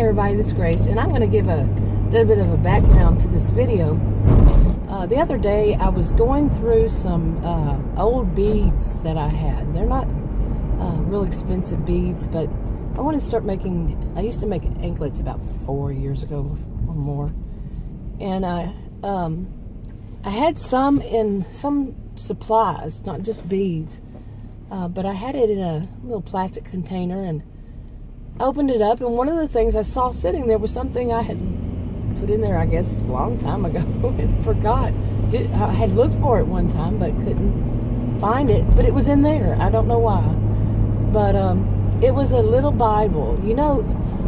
everybody, this is Grace, and I'm going to give a little bit of a background to this video. The other day I was going through some old beads that I had. They're not real expensive beads, but I want to start making, I used to make anklets about 4 years ago or more, and I had some in some supplies, not just beads, but I had it in a little plastic container, and I opened it up, and one of the things I saw sitting there was something I had put in there, I guess, a long time ago and forgot. I had looked for it one time, but couldn't find it, but it was in there. I don't know why, but it was a little Bible. You know,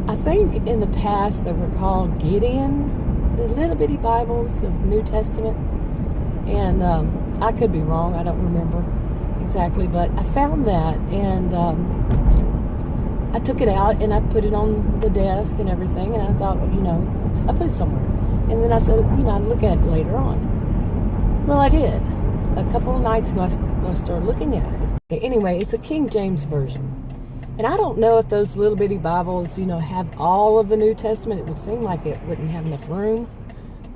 I think in the past they were called Gideon, the little bitty Bibles of New Testament, and I could be wrong, I don't remember exactly, but I found that, and I took it out and I put it on the desk and everything, and I thought, you know, I put it somewhere, and then I said, you know, I'd look at it later on. Well, I did. A couple of nights ago I started looking at it. Okay, anyway, it's a King James version, and I don't know if those little bitty Bibles, you know, have all of the New Testament. It would seem like it wouldn't have enough room.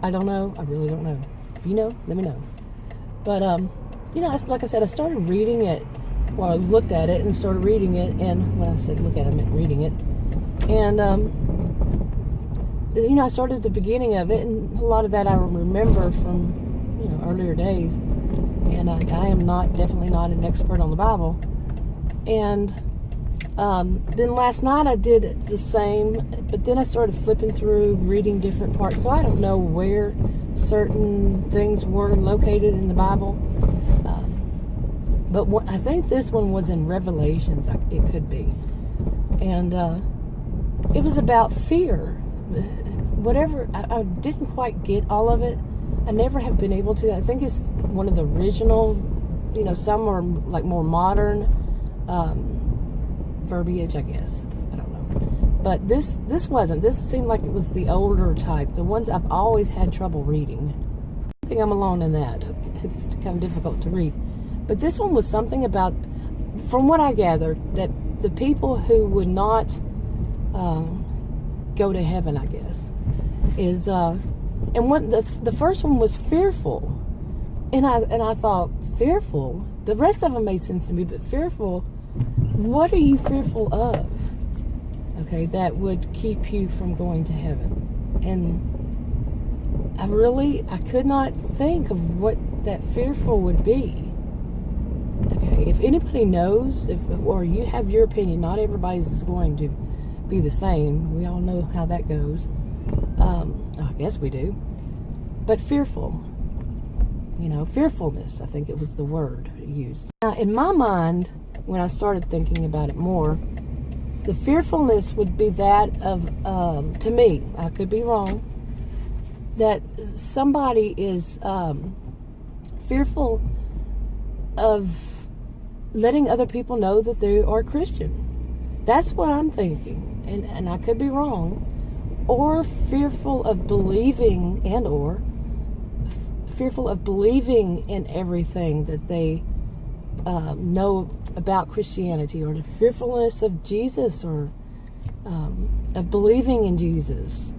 I don't know. I really don't know. If you know, let me know. But you know, like I said, I started reading it. Well, I looked at it and started reading it, and when I said look at it, I meant reading it. And you know, I started at the beginning of it, and a lot of that I remember from, you know, earlier days. And I am definitely not an expert on the Bible. And then last night I did the same, but then I started flipping through, reading different parts. So I don't know where certain things were located in the Bible. But I think this one was in Revelations. It could be. And it was about fear. Whatever, I didn't quite get all of it. I never have been able to. I think it's one of the original, you know, some are like more modern verbiage, I guess. I don't know. But this wasn't. This seemed like it was the older type. The ones I've always had trouble reading. I think I'm alone in that. It's kind of difficult to read. But this one was something about, from what I gathered, that the people who would not go to heaven, I guess, is, and what the first one was fearful, and I thought, fearful? The rest of them made sense to me, but fearful, what are you fearful of? Okay, that would keep you from going to heaven. And I could not think of what that fearful would be. Okay, if anybody knows, or you have your opinion, not everybody's is going to be the same. We all know how that goes. I guess we do. But fearful, you know, fearfulness, I think it was the word used. Now, in my mind, when I started thinking about it more, the fearfulness would be that of, to me, I could be wrong, that somebody is fearful of letting other people know that they are Christian. That's what I'm thinking, and I could be wrong. Or fearful of believing, fearful of believing in everything that they know about Christianity, or the fearfulness of Jesus, or of believing in Jesus.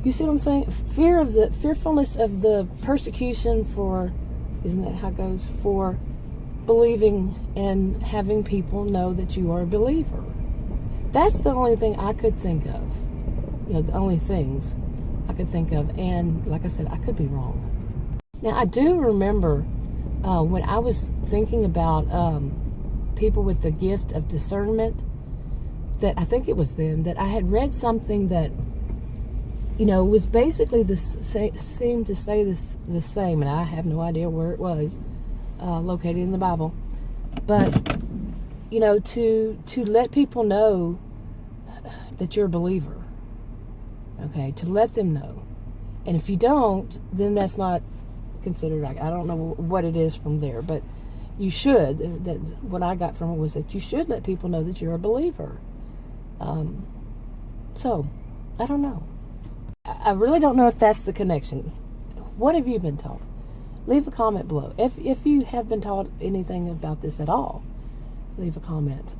You see what I'm saying? Fearfulness of the persecution for, isn't that how it goes? For believing and having people know that you are a believer. That's the only thing I could think of. You know, the only things I could think of. And like I said, I could be wrong. Now, I do remember when I was thinking about people with the gift of discernment, that I think it was then, that I had read something that, you know, was basically seemed to say the same, and I have no idea where it was located in the Bible. But, you know, to let people know that you're a believer. Okay, to let them know. And if you don't, then that's not considered, I don't know what it is from there, but you should. What I got from it was that you should let people know that you're a believer. So, I don't know. I really don't know if that's the connection. What have you been taught? Leave a comment below. If you have been taught anything about this at all, leave a comment.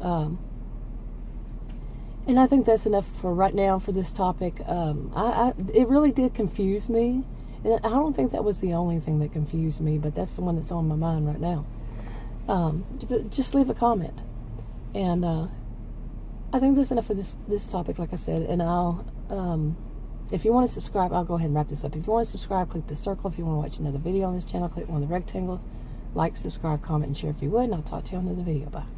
And I think that's enough for right now for this topic. It really did confuse me. And I don't think that was the only thing that confused me, but that's the one that's on my mind right now. Just leave a comment. And I think that's enough for this topic, like I said. And I'll, if you want to subscribe, I'll go ahead and wrap this up. If you want to subscribe, click the circle. If you want to watch another video on this channel, click one of the rectangles. Like, subscribe, comment, and share if you would. And I'll talk to you on another video. Bye.